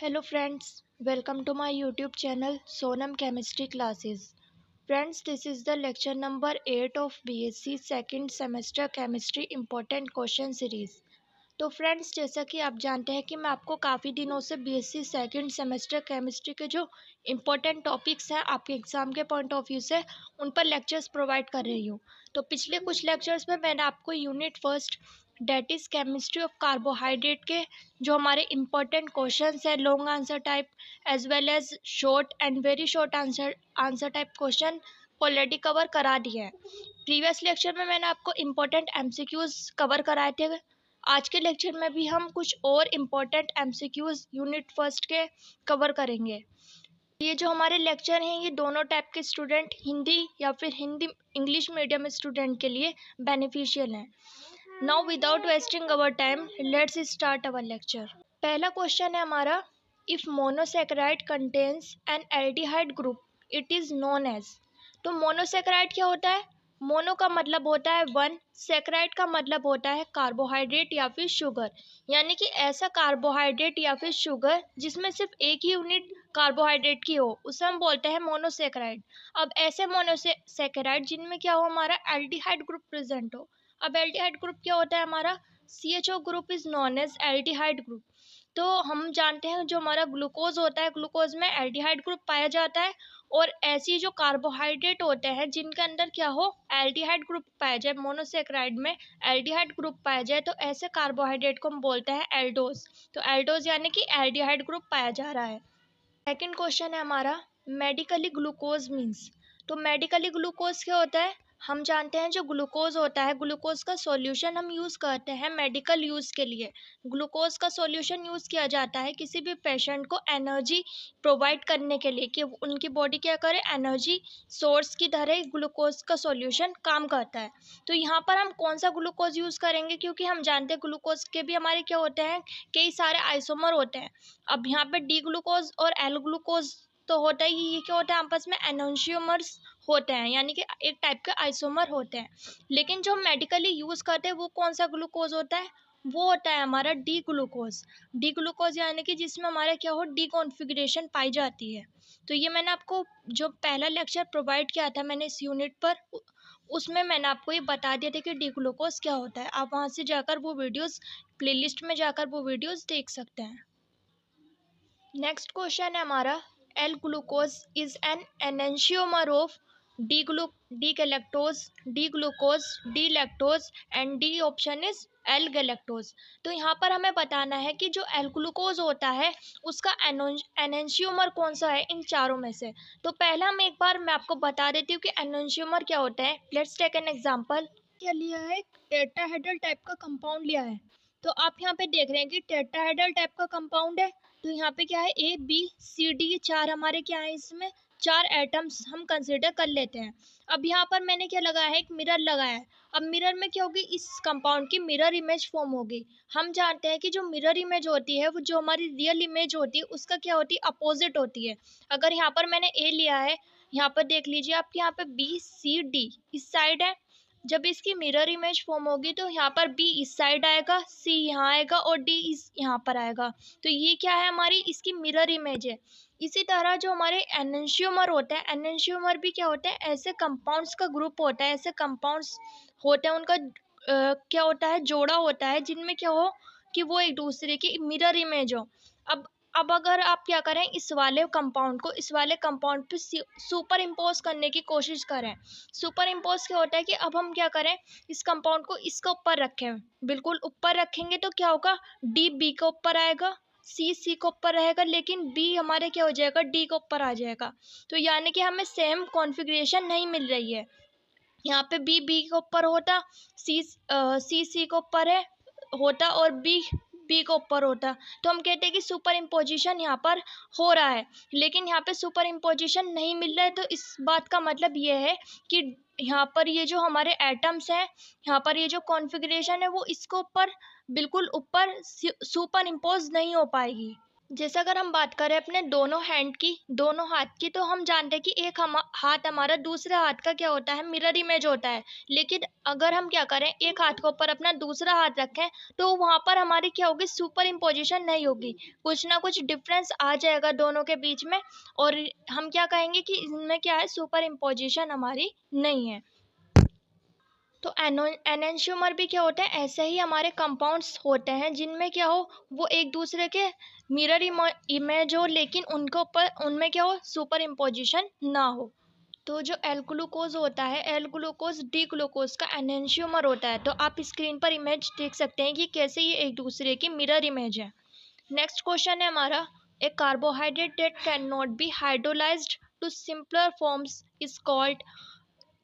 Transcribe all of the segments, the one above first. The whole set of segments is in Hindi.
Hello friends, welcome to my YouTube channel Sonam Chemistry Classes. Friends, this is the lecture number 8 of BSc second semester chemistry important question series. तो फ्रेंड्स, जैसा कि आप जानते हैं कि मैं आपको काफ़ी दिनों से बीएससी सेकंड सेमेस्टर केमिस्ट्री के जो इम्पोर्टेंट टॉपिक्स हैं आपके एग्ज़ाम के पॉइंट ऑफ व्यू से उन पर लेक्चर्स प्रोवाइड कर रही हूँ। तो पिछले कुछ लेक्चर्स में मैंने आपको unit first that is chemistry of carbohydrate के जो हमारे इम्पोर्टेंट क्वेश्चंस हैं long answer type as well as short and very short answer type question already cover करा दिया है। प्रीवियस लेक्चर में मैंने आपको इम्पोर्टेंट एमसीक्यूज़ कवर कराए थे। आज के लेक्चर में भी हम कुछ और इम्पोर्टेंट एमसीक्यूज़ यूनिट फर्स्ट के कवर करेंगे। ये जो हमारे लेक्चर हैं ये दोनों टाइप के स्टूडेंट हिंदी या फिर हिंदी इंग्लिश मीडियम स्टूडेंट के लिए बेनिफिशियल हैं। Now without wasting our time let's start our lecture. पहला क्वेश्चन है हमारा, if monosaccharide contains an aldehyde group it is known as. तो मोनोसेकेराइड क्या होता है? मोनो का मतलब होता है वन, सेकेराइड का मतलब होता है कार्बोहाइड्रेट या फिर शुगर, यानी कि ऐसा कार्बोहाइड्रेट या फिर शुगर जिसमें सिर्फ एक ही यूनिट कार्बोहाइड्रेट की हो उसे हम बोलते हैं मोनोसेकेराइड। अब ऐसे मोनोसेकेराइड जिनमें क्या हो हमारा एल्डिहाइड ग्रुप प्रेजेंट हो। अब एल्डिहाइड ग्रुप क्या होता है हमारा? CHO group is known as aldehyde group. तो हम जानते हैं जो हमारा ग्लूकोज होता है ग्लूकोज में एल्डिहाइड ग्रुप पाया जाता है, और ऐसी जो कार्बोहाइड्रेट होते हैं जिनके अंदर क्या हो एल्डिहाइड ग्रुप पाया जाए, मोनोसेकेराइड में एल्डिहाइड ग्रुप पाया जाए तो ऐसे कार्बोहाइड्रेट को हम बोलते हैं एल्डोज। तो एल्डोज यानी कि एल्डिहाइड ग्रुप पाया जा रहा है। सेकंड क्वेश्चन है हमारा, मेडिकली ग्लूकोज मीन्स। तो मेडिकली ग्लूकोज क्या होता है? हम जानते हैं जो ग्लूकोज होता है ग्लूकोज का सॉल्यूशन हम यूज़ करते हैं मेडिकल यूज़ के लिए। ग्लूकोज का सॉल्यूशन यूज़ किया जाता है किसी भी पेशेंट को एनर्जी प्रोवाइड करने के लिए कि उनकी बॉडी क्या करे, एनर्जी सोर्स की तरह ग्लूकोज का सॉल्यूशन काम करता है। तो यहाँ पर हम कौन सा ग्लूकोज यूज़ करेंगे, क्योंकि हम जानते हैं ग्लूकोज के भी हमारे क्या होते हैं कई सारे आइसोमर होते हैं। अब यहाँ पे डी ग्लूकोज और एल ग्लूकोज तो होता ही, ये क्या होता है आपस में एनोशियोमर्स होते हैं, यानी कि एक टाइप के आइसोमर होते हैं। लेकिन जो हम मेडिकली यूज़ करते हैं वो कौन सा ग्लूकोज होता है? वो होता है हमारा डी ग्लूकोज। डी ग्लूकोज यानी कि जिसमें हमारा क्या हो डी कॉन्फ़िगरेशन पाई जाती है। तो ये मैंने आपको जो पहला लेक्चर प्रोवाइड किया था मैंने इस यूनिट पर उसमें मैंने आपको ये बता दिया था कि डी ग्लूकोज क्या होता है। आप वहाँ से जाकर वो वीडियोज़ प्लेलिस्ट में जाकर वो वीडियोज़ देख सकते हैं। नेक्स्ट क्वेश्चन है हमारा, L glucose is an enantiomer of D galactose, D glucose, D electrons and D option is L galactose. तो यहाँ पर हमें बताना है कि जो एल ग्लूकोज होता है उसका एनेंशियोमर कौन सा है इन चारों में से। तो पहला मैं एक बार मैं आपको बता देती हूँ कि एनेंशियोमर क्या होता है। Let's take an example. क्या लिया है? टेट्राहेड्रल टाइप का कंपाउंड लिया है। तो आप यहाँ पे देख रहे हैं कि टेट्राहेड्रल टाइप का कंपाउंड है। तो यहाँ पे क्या है ए बी सी डी चार हमारे क्या है, इसमें चार एटम्स हम कंसिडर कर लेते हैं। अब यहाँ पर मैंने क्या लगाया है, एक मिरर लगाया है। अब मिरर में क्या होगी, इस कंपाउंड की मिरर इमेज फॉर्म होगी। हम जानते हैं कि जो मिरर इमेज होती है वो जो हमारी रियल इमेज होती है उसका क्या होती है, अपोजिट होती है। अगर यहाँ पर मैंने ए लिया है, यहाँ पर देख लीजिए आपके यहाँ पे बी सी डी इस साइड है। जब इसकी मिरर इमेज फॉर्म होगी तो यहाँ पर बी इस साइड आएगा, सी यहाँ आएगा और डी इस यहाँ पर आएगा। तो ये क्या है हमारी इसकी मिरर इमेज है। इसी तरह जो हमारे एनेंशियोमर होता है, एनेंशियोमर भी क्या होता है, ऐसे कंपाउंड्स का ग्रुप होता है, ऐसे कंपाउंड्स होते हैं उनका क्या होता है जोड़ा होता है जिनमें क्या हो कि वो एक दूसरे की मिरर इमेज हो। अब अगर आप क्या करें, इस वाले कंपाउंड को इस वाले कंपाउंड पे सुपर इम्पोज करने की कोशिश करें। सुपर इम्पोज क्या होता है कि अब हम क्या करें, इस कंपाउंड को इसके ऊपर रखें, बिल्कुल ऊपर रखेंगे तो क्या होगा, डी बी के ऊपर आएगा, सी सी के ऊपर रहेगा, लेकिन बी हमारे क्या हो जाएगा, डी के ऊपर आ जाएगा। तो यानी कि हमें सेम कॉन्फ़िगरेशन नहीं मिल रही है। यहाँ पे बी बी के ऊपर होता, सी सी के ऊपर है होता और बी बी के ऊपर होता। तो हम कहते हैं कि सुपर इम्पोजिशन यहाँ पर हो रहा है, लेकिन यहाँ पे सुपर इम्पोजिशन नहीं मिल रहा है। तो इस बात का मतलब ये है कि यहाँ पर ये जो हमारे एटम्स हैं, यहाँ पर ये जो कॉन्फ़िगरेशन है वो इसके ऊपर बिल्कुल ऊपर सुपर इम्पोज नहीं हो पाएगी। जैसे अगर हम बात करें अपने दोनों हैंड की, दोनों हाथ की, तो हम जानते हैं कि एक हाथ हमारा दूसरे हाथ का क्या होता है, मिरर इमेज होता है। लेकिन अगर हम क्या करें, एक हाथ के ऊपर अपना दूसरा हाथ रखें, तो वहां पर हमारी क्या होगी, सुपर इम्पोजिशन नहीं होगी, कुछ ना कुछ डिफरेंस आ जाएगा दोनों के बीच में। और हम क्या कहेंगे कि इनमें क्या है, सुपर इम्पोजिशन हमारी नहीं है। तो एनेंशियोमर भी क्या होते हैं, ऐसे ही हमारे कंपाउंड्स होते हैं जिनमें क्या हो, वो एक दूसरे के मिरर इमेज हो, लेकिन उनके ऊपर उनमें क्या हो, सुपर इम्पोजिशन ना हो। तो जो एल ग्लूकोज होता है, एल ग्लूकोज डी ग्लूकोज का एनेंशियोमर होता है। तो आप स्क्रीन पर इमेज देख सकते हैं कि कैसे ये एक दूसरे की मिरर इमेज है। नेक्स्ट क्वेश्चन है हमारा, a carbohydrate that can not be hydrolysed to simpler forms is called.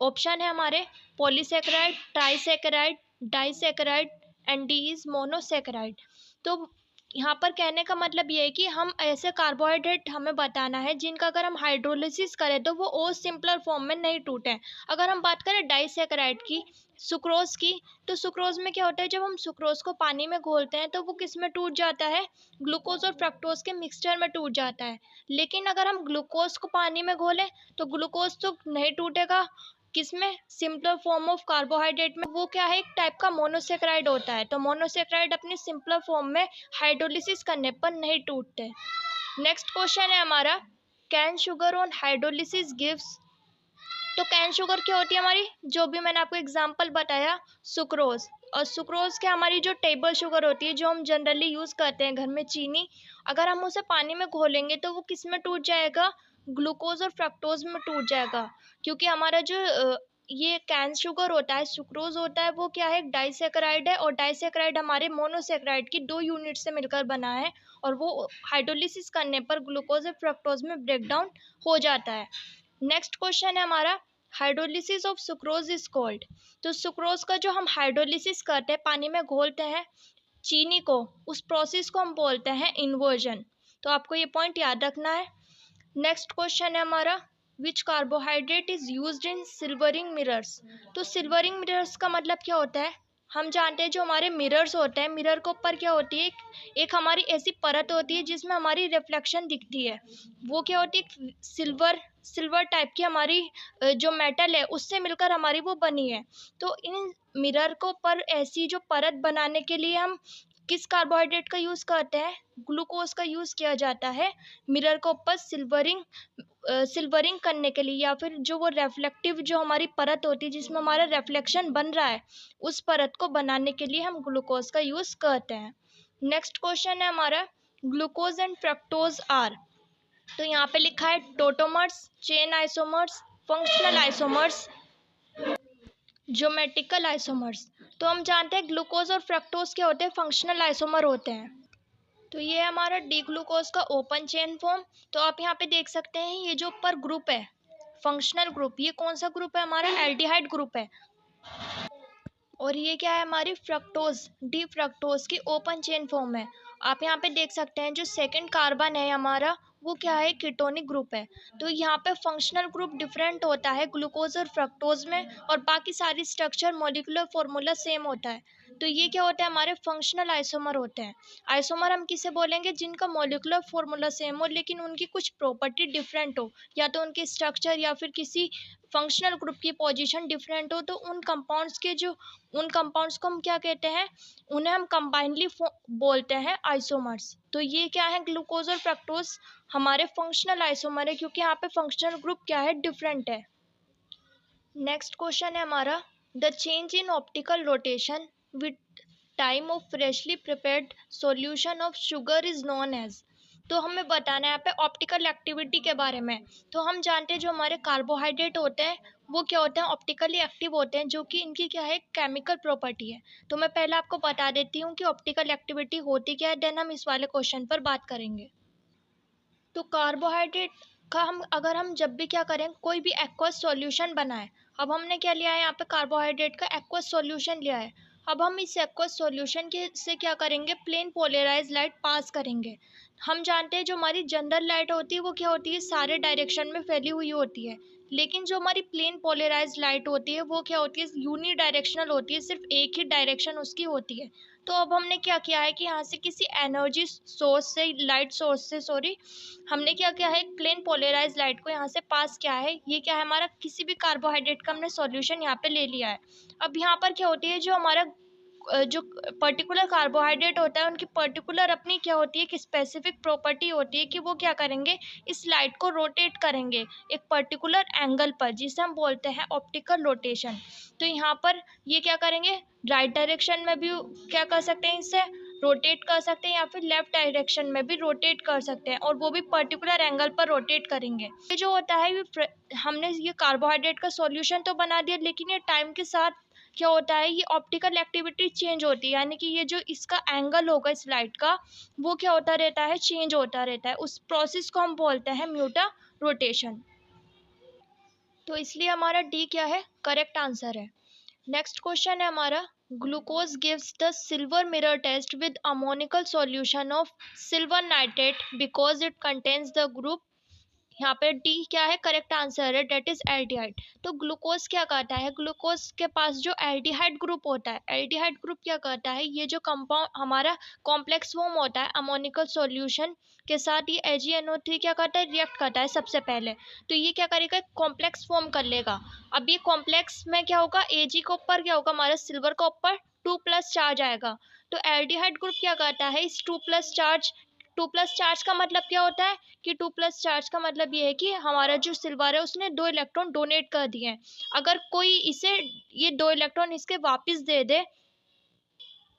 Option है हमारे, polysaccharide, trisaccharide, disaccharide, and D is monosaccharide. तो यहाँ पर कहने का मतलब ये है कि हम ऐसे कार्बोहाइड्रेट हमें बताना है जिनका अगर हम हाइड्रोलिसिस करें तो वो और सिंपलर फॉर्म में नहीं टूटे। अगर हम बात करें डाइसेकेराइड की, सुक्रोज की, तो सुक्रोज में क्या होता है, जब हम सुक्रोज को पानी में घोलते हैं तो वो किस में टूट जाता है, ग्लूकोज और फ्रक्टोज के मिक्सचर में टूट जाता है। लेकिन अगर हम ग्लूकोज को पानी में घोलें तो ग्लूकोज तो नहीं टूटेगा, किसमें, सिंपलर फॉर्म ऑफ कार्बोहाइड्रेट में, वो क्या है, एक टाइप का मोनोसेक्राइड होता है। तो मोनोसेक्राइड अपनी सिंपलर फॉर्म में हाइड्रोलिसिस करने पर नहीं टूटते। नेक्स्ट क्वेश्चन है हमारा, cane sugar on hydrolysis gives. तो कैन शुगर क्या होती है हमारी, जो भी मैंने आपको एग्जांपल बताया, सुक्रोज। और सुक्रोज क्या, हमारी जो टेबल शुगर होती है, जो हम जनरली यूज करते हैं घर में, चीनी, अगर हम उसे पानी में घोलेंगे तो वो किस में टूट जाएगा, ग्लूकोज और फ्रक्टोज में टूट जाएगा। क्योंकि हमारा जो ये कैन शुगर होता है, सुक्रोज होता है, वो क्या है, डाइसेकेराइड है, और डाइसेकेराइड हमारे मोनोसेकेराइड की 2 यूनिट से मिलकर बना है, और वो हाइड्रोलिसिस करने पर ग्लूकोज और फ्रक्टोज में ब्रेक डाउन हो जाता है। नेक्स्ट क्वेश्चन है हमारा, hydrolysis of sucrose is called. तो सुक्रोज का जो हम हाइड्रोलिसिस करते हैं, पानी में घोलते हैं चीनी को, उस प्रोसेस को हम बोलते हैं इन्वर्जन। तो आपको ये पॉइंट याद रखना है। नेक्स्ट क्वेश्चन है हमारा, which carbohydrate is used in silvering mirrors. तो सिल्वरिंग मिरर्स का मतलब क्या होता है, हम जानते हैं जो हमारे मिरर्स होते हैं, मिरर के ऊपर क्या होती है, एक हमारी ऐसी परत होती है जिसमें हमारी रिफ्लेक्शन दिखती है। वो क्या होती है, सिल्वर सिल्वर टाइप की हमारी जो मेटल है उससे मिलकर हमारी वो बनी है। तो इन मिरर को पर ऐसी जो परत बनाने के लिए हम किस कार्बोहाइड्रेट का यूज करते हैं, ग्लूकोज का यूज किया जाता है मिरर को ऊपर सिल्वरिंग करने के लिए, या फिर जो वो रेफ्लेक्टिव जो हमारी परत होती है जिसमें हमारा रेफ्लेक्शन बन रहा है, उस परत को बनाने के लिए हम ग्लूकोज का यूज करते हैं। नेक्स्ट क्वेश्चन है हमारा, ग्लूकोज एंड फ्रक्टोज आर। तो यहाँ पे लिखा है tautomers, chain isomers, functional isomers, geometrical isomers. तो हम जानते हैं ग्लूकोज और फ्रक्टोज क्या होते हैं, फंक्शनल आइसोमर होते हैं। तो ये हमारा डी ग्लूकोज का ओपन चेन फॉर्म। तो आप यहाँ पे देख सकते हैं, ये जो ऊपर ग्रुप है, फंक्शनल ग्रुप, ये कौन सा ग्रुप है हमारा, एल्डिहाइड ग्रुप है। और ये क्या है हमारी फ्रक्टोज, डी फ्रक्टोज की ओपन चेन फॉर्म है। आप यहाँ पे देख सकते हैं जो सेकंड कार्बन है हमारा, वो क्या है, कीटोनिक ग्रुप है। तो यहाँ पे फंक्शनल ग्रुप डिफरेंट होता है ग्लूकोज और फ्रक्टोज में, और बाकी सारी स्ट्रक्चर मॉलिक्यूलर फॉर्मूला सेम होता है। तो ये क्या होता है, हमारे फंक्शनल आइसोमर होते हैं। आइसोमर हम किसे बोलेंगे, जिनका मॉलिक्यूलर फॉर्मूला सेम हो लेकिन उनकी कुछ प्रॉपर्टी डिफरेंट हो, या तो उनकी स्ट्रक्चर या फिर किसी फंक्शनल ग्रुप की पोजीशन डिफरेंट हो, तो उन कंपाउंड्स को हम क्या कहते हैं, उन्हें हम कंबाइनली बोलते हैं आइसोमर्स। तो ये क्या है, ग्लूकोज और फ्रक्टोज हमारे फंक्शनल आइसोमर है, क्योंकि यहाँ पे फंक्शनल ग्रुप क्या है, डिफरेंट है। नेक्स्ट क्वेश्चन है हमारा, the change in optical rotation with time of freshly prepared solution of sugar is known as. तो हमें बताना है यहाँ पे ऑप्टिकल एक्टिविटी के बारे में। तो हम जानते हैं जो हमारे कार्बोहाइड्रेट होते हैं वो क्या होते हैं, ऑप्टिकली एक्टिव होते हैं, जो कि इनकी क्या है, केमिकल प्रॉपर्टी है। तो मैं पहले आपको बता देती हूँ कि ऑप्टिकल एक्टिविटी होती क्या है, देन हम इस वाले क्वेश्चन पर बात करेंगे। तो कार्बोहाइड्रेट का अगर हम जब भी क्या करें, कोई भी एक्वस सॉल्यूशन बनाए। अब हमने क्या लिया है यहाँ पे, कार्बोहाइड्रेट का एक्वस सॉल्यूशन लिया है। अब हम इस एक्वस सॉल्यूशन के से क्या करेंगे, प्लेन पोलराइज लाइट पास करेंगे। हम जानते हैं जो हमारी जनरल लाइट होती है वो क्या होती है, सारे डायरेक्शन में फैली हुई होती है। लेकिन जो हमारी प्लेन पोलराइज लाइट होती है वो क्या होती है, यूनी डायरेक्शनल होती है, सिर्फ एक ही डायरेक्शन उसकी होती है। तो अब हमने क्या किया है कि यहाँ से किसी एनर्जी सोर्स से, लाइट सोर्स से सॉरी, हमने क्या किया है, प्लेन पोलराइज लाइट को यहाँ से पास किया है। ये क्या है, हमारा किसी भी कार्बोहाइड्रेट का हमने सॉल्यूशन यहाँ पे ले लिया है। अब यहाँ पर क्या होती है, जो हमारा जो पर्टिकुलर कार्बोहाइड्रेट होता है उनकी पर्टिकुलर अपनी क्या होती है, एक स्पेसिफिक प्रॉपर्टी होती है कि वो क्या करेंगे, इस लाइट को रोटेट करेंगे एक पर्टिकुलर एंगल पर, जिसे हम बोलते हैं ऑप्टिकल रोटेशन। तो यहाँ पर ये क्या करेंगे, राइट डायरेक्शन में भी क्या कर सकते हैं, इससे रोटेट कर सकते हैं, या फिर लेफ्ट डायरेक्शन में भी रोटेट कर सकते हैं, और वो भी पर्टिकुलर एंगल पर रोटेट करेंगे। ये जो होता है, ये हमने ये कार्बोहाइड्रेट का सॉल्यूशन तो बना दिया, लेकिन ये टाइम के साथ क्या होता है, ये ऑप्टिकल एक्टिविटी चेंज होती है, यानी कि ये जो इसका एंगल होगा इस लाइट का, वो क्या होता रहता है, चेंज होता रहता है। उस प्रोसेस को हम बोलते हैं म्यूटा रोटेशन। तो इसलिए हमारा डी क्या है, करेक्ट आंसर है। नेक्स्ट क्वेश्चन है हमारा, glucose gives the silver mirror test with ammoniacal solution of silver nitrate because it contains the group, यहाँ पे डी क्या है, करेक्ट आंसर है, डेट इज एल्डिहाइड। तो ग्लूकोज क्या करता है, ग्लूकोज के पास जो एल्डिहाइड ग्रुप होता है, एल्डिहाइड ग्रुप क्या करता है, ये जो कंपाउंड हमारा कॉम्प्लेक्स फॉर्म होता है अमोनिकल सॉल्यूशन के साथ, ये AgNO3 क्या करता है, रिएक्ट करता है सबसे पहले। तो ये क्या करेगा, कॉम्प्लेक्स फॉर्म कर लेगा। अब ये कॉम्प्लेक्स में क्या होगा, Ag के ऊपर क्या होगा, हमारा सिल्वर का ऊपर 2+ चार्ज आएगा। तो एल्डिहाइड ग्रुप क्या करता है, इस 2+ चार्ज, 2+ चार्ज का मतलब क्या होता है कि 2+ चार्ज का मतलब ये है कि हमारा जो सिल्वर है उसने 2 इलेक्ट्रॉन डोनेट कर दिए हैं। अगर कोई इसे ये 2 इलेक्ट्रॉन इसके वापस दे दे,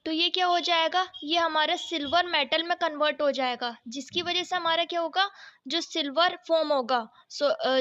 तो ये क्या हो जाएगा, ये हमारा सिल्वर मेटल में कन्वर्ट हो जाएगा, जिसकी वजह से हमारा क्या होगा, जो सिल्वर फॉर्म होगा,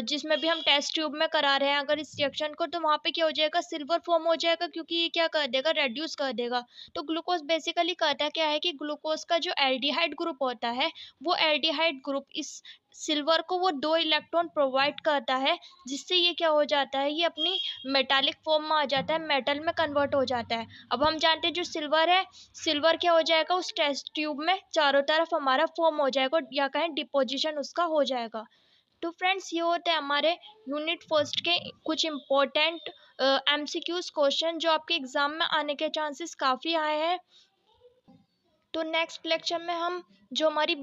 जिसमें भी हम टेस्ट ट्यूब में करा रहे हैं अगर इस रिएक्शन को, तो वहाँ पे क्या हो जाएगा, सिल्वर फॉर्म हो जाएगा, क्योंकि ये क्या कर देगा, रेड्यूस कर देगा। तो ग्लूकोज बेसिकली कहता है क्या है कि ग्लूकोज का जो एल्डिहाइड ग्रुप होता है, वो एल्डिहाइड ग्रुप इस सिल्वर को वो 2 इलेक्ट्रॉन प्रोवाइड करता है, जिससे ये क्या हो जाता है, ये अपनी मेटालिक फॉर्म में आ जाता है, मेटल में कन्वर्ट हो जाता है। अब हम जानते हैं जो सिल्वर है, सिल्वर क्या हो जाएगा, उस टेस्ट ट्यूब में चारों तरफ हमारा फॉर्म हो जाएगा, या कहें डिपोजिशन उसका हो जाएगा। तो फ्रेंड्स, ये होते हैं हमारे यूनिट फर्स्ट के कुछ इम्पोर्टेंट MCQs क्वेश्चन, जो आपके एग्जाम में आने के चांसेस काफ़ी आए हैं। तो नेक्स्ट लेक्चर में हम जो हमारी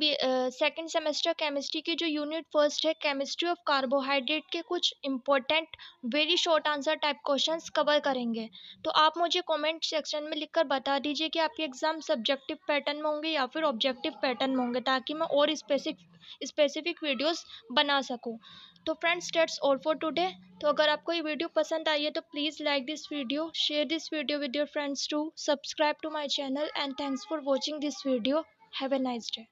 सेकंड सेमेस्टर केमिस्ट्री की जो यूनिट फर्स्ट है, केमिस्ट्री ऑफ कार्बोहाइड्रेट के कुछ important very short answer type questions cover करेंगे। तो आप मुझे कमेंट सेक्शन में लिखकर बता दीजिए कि आपके एग्ज़ाम सब्जेक्टिव पैटर्न में होंगे या फिर ऑब्जेक्टिव पैटर्न में होंगे, ताकि मैं और स्पेसिफिक वीडियोस बना सकूं। तो friends, that's all for today. तो अगर आपको ये वीडियो पसंद आई है तो please like this video, share this video with your friends too, subscribe to my channel, and thanks for watching this video. Have a nice day.